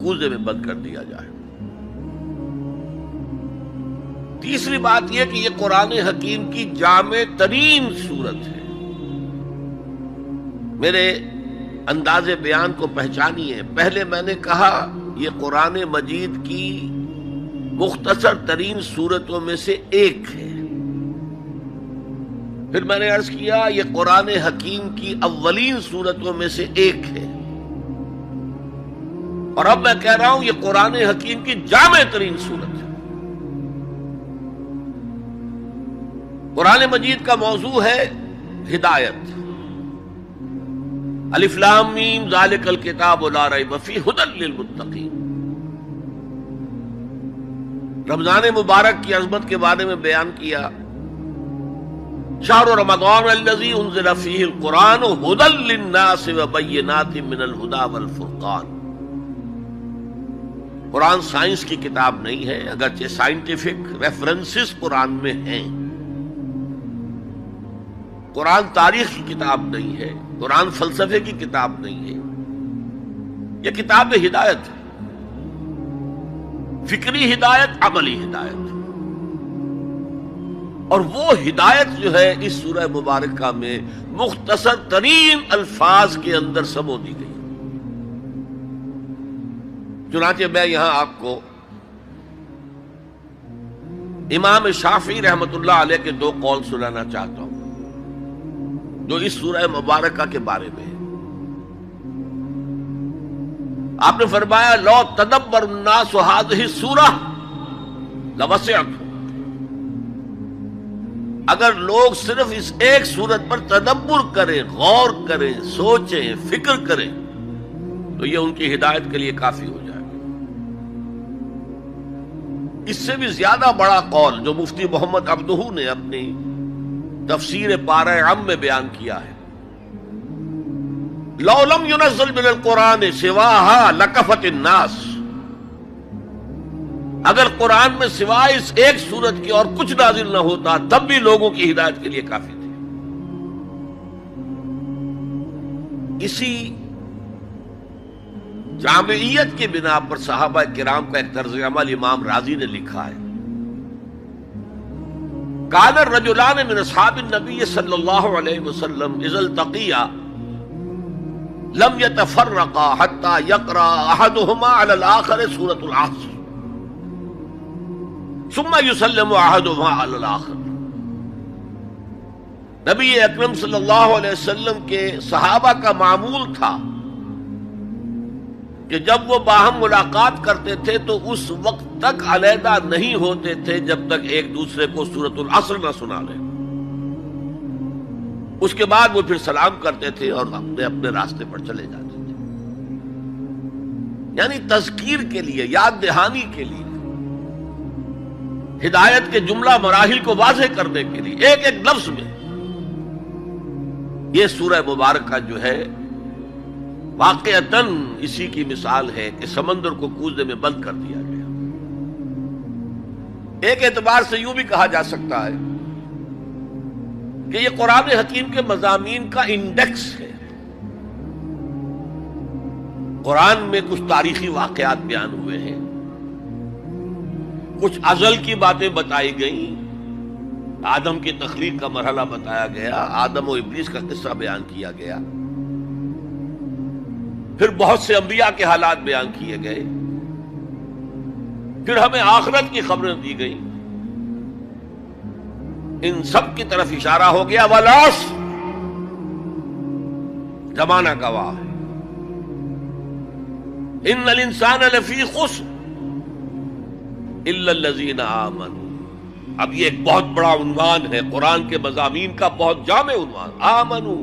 کوزے میں بند کر دیا جائے۔ تیسری بات یہ کہ یہ قرآن حکیم کی جامع ترین صورت ہے۔ میرے انداز بیان کو پہچانیے، پہلے میں نے کہا یہ قرآن مجید کی مختصر ترین صورتوں میں سے ایک ہے، پھر میں نے عرض کیا یہ قرآن حکیم کی اولین صورتوں میں سے ایک ہے، اور اب میں کہہ رہا ہوں یہ قرآن حکیم کی جامع ترین صورت ہے۔ قرآن مجید کا موضوع ہے ہدایت۔ الف لام میم ذالک الکتاب لا ریب فیہ ھدی للمتقین۔ رمضان مبارک کی عظمت کے بارے میں بیان کیا، شہر رمضان الذی انزل فیہ القرآن ھدی للناس وبینات من الھدی والفرقان۔ قرآن سائنس کی کتاب نہیں ہے، اگرچہ سائنٹیفک ریفرنسز قرآن میں ہیں۔ قرآن تاریخ کی کتاب نہیں ہے، قرآن فلسفے کی کتاب نہیں ہے، یہ کتاب ہدایت ہے، فکری ہدایت، عملی ہدایت، اور وہ ہدایت جو ہے اس سورہ مبارکہ میں مختصر ترین الفاظ کے اندر سمو دی گئی۔ چنانچہ میں یہاں آپ کو امام شافعی رحمۃ اللہ علیہ کے دو قول سنانا چاہتا ہوں جو اس سورہ مبارکہ کے بارے میں ہے۔ آپ نے فرمایا لو تدبر الناس هذه السورہ لوسعتهم، اگر لوگ صرف اس ایک سورت پر تدبر کریں، غور کریں، سوچیں، فکر کریں تو یہ ان کی ہدایت کے لیے کافی ہو جائے گا۔ اس سے بھی زیادہ بڑا قول جو مفتی محمد عبدہ نے اپنی تفسیر پارہ عم میں بیان کیا ہے، لو لم ينزل من القرآن سواها لکفت الناس، اگر قرآن میں سوائے اس ایک سورت کی اور کچھ نازل نہ ہوتا تب بھی لوگوں کی ہدایت کے لیے کافی تھی۔ اسی جامعیت کی بنا پر صحابہ کرام کا ایک طرز عمل امام راضی نے لکھا ہے، کان الرجلان من اصحاب النبی صلی اللہ علیہ وسلم اذا التقیا لم يتفرقا حتى يقرأ احدهما على الاخر سورة العصر ثم يسلم احدهما على الاخر۔ نبی اکرم صلی اللہ علیہ وسلم کے صحابہ کا معمول تھا کہ جب وہ باہم ملاقات کرتے تھے تو اس وقت تک علیحدہ نہیں ہوتے تھے جب تک ایک دوسرے کو سورۃ العصر نہ سنا لیں، اس کے بعد وہ پھر سلام کرتے تھے اور اپنے اپنے راستے پر چلے جاتے تھے۔ یعنی تذکیر کے لیے، یاد دہانی کے لیے، ہدایت کے جملہ مراحل کو واضح کرنے کے لیے ایک ایک لفظ میں یہ سورہ مبارکہ جو ہے واقعتاً اسی کی مثال ہے کہ سمندر کو کوزے میں بند کر دیا گیا۔ ایک اعتبار سے یوں بھی کہا جا سکتا ہے کہ یہ قرآن حکیم کے مضامین کا انڈیکس ہے۔ قرآن میں کچھ تاریخی واقعات بیان ہوئے ہیں، کچھ ازل کی باتیں بتائی گئیں، آدم کی تخلیق کا مرحلہ بتایا گیا، آدم و ابلیس کا قصہ بیان کیا گیا، پھر بہت سے انبیاء کے حالات بیان کیے گئے، پھر ہمیں آخرت کی خبریں دی گئی، ان سب کی طرف اشارہ ہو گیا۔ ولاس زمانہ گواہ ہے، ان الانسان لفی خسر الا الذین آمنوا۔ اب یہ ایک بہت بڑا عنوان ہے، قرآن کے مضامین کا بہت جامع عنوان، آمنوا،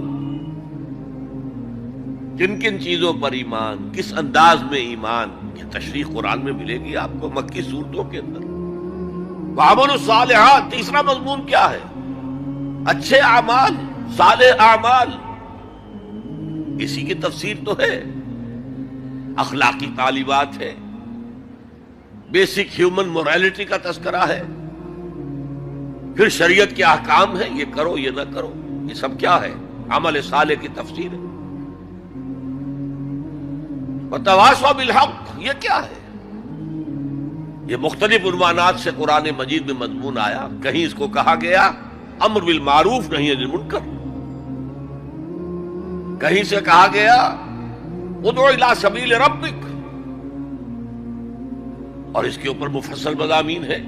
کن کن چیزوں پر ایمان، کس انداز میں ایمان، یہ تشریح قرآن میں ملے گی آپ کو مکی صورتوں کے اندر۔ وعملوا الصالحات، تیسرا مضمون کیا ہے؟ اچھے اعمال، صالح اعمال، اسی کی تفسیر تو ہے، اخلاقی تعلیمات ہے، بیسک ہیومن موریلٹی کا تذکرہ ہے، پھر شریعت کے احکام ہیں، یہ کرو یہ نہ کرو، یہ سب کیا ہے؟ عمل صالح کی تفسیر ہے۔ وتواصوا بالحق، یہ کیا ہے؟ یہ مختلف عنوانات سے قرآن مجید میں مضمون آیا. کہیں اس کو کہا گیا امر بالمعروف نہی عن المنکر، کہیں سے کہا گیا ادعو الی سبیل ربک، اور اس کے اوپر مفصل مضامین ہے.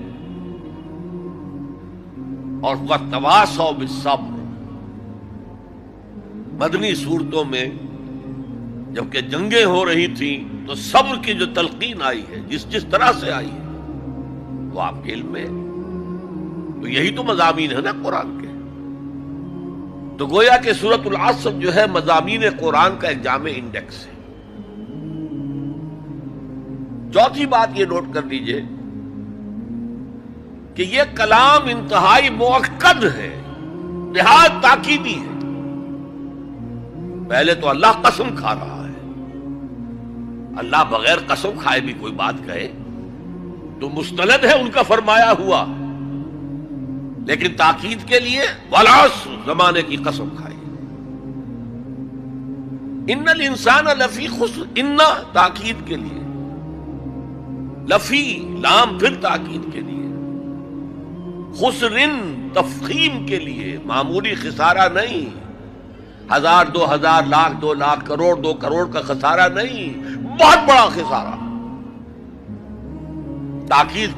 اور وتواصوا بالصبر، مدنی صورتوں میں جبکہ جنگیں ہو رہی تھیں تو صبر کی جو تلقین آئی ہے جس طرح سے آئی ہے وہ آپ کے علم میں ہے. تو یہی تو مضامین ہے نا قرآن کے. تو گویا کہ سورۃ العصر جو ہے مضامین قرآن کا ایک جامع انڈیکس ہے. چوتھی بات یہ نوٹ کر لیجئے کہ یہ کلام انتہائی مؤکد ہے، نہایت تاکیدی ہے. پہلے تو اللہ قسم کھا رہا ہے. اللہ بغیر قسم کھائے بھی کوئی بات کہے تو مستند ہے ان کا فرمایا ہوا، لیکن تاکید کے لیے والعصر، زمانے کی قسم کھائی. ان الانسان لفی خسر، ان تاکید کے لیے، لفی لام پھر تاکید کے لیے، خسرن تفخیم کے لیے، معمولی خسارہ نہیں، 1000 2000 لاکھ 2 لاکھ کروڑ 2 کروڑ کا خسارہ نہیں، بہت بڑا خسارہ. تاکید کی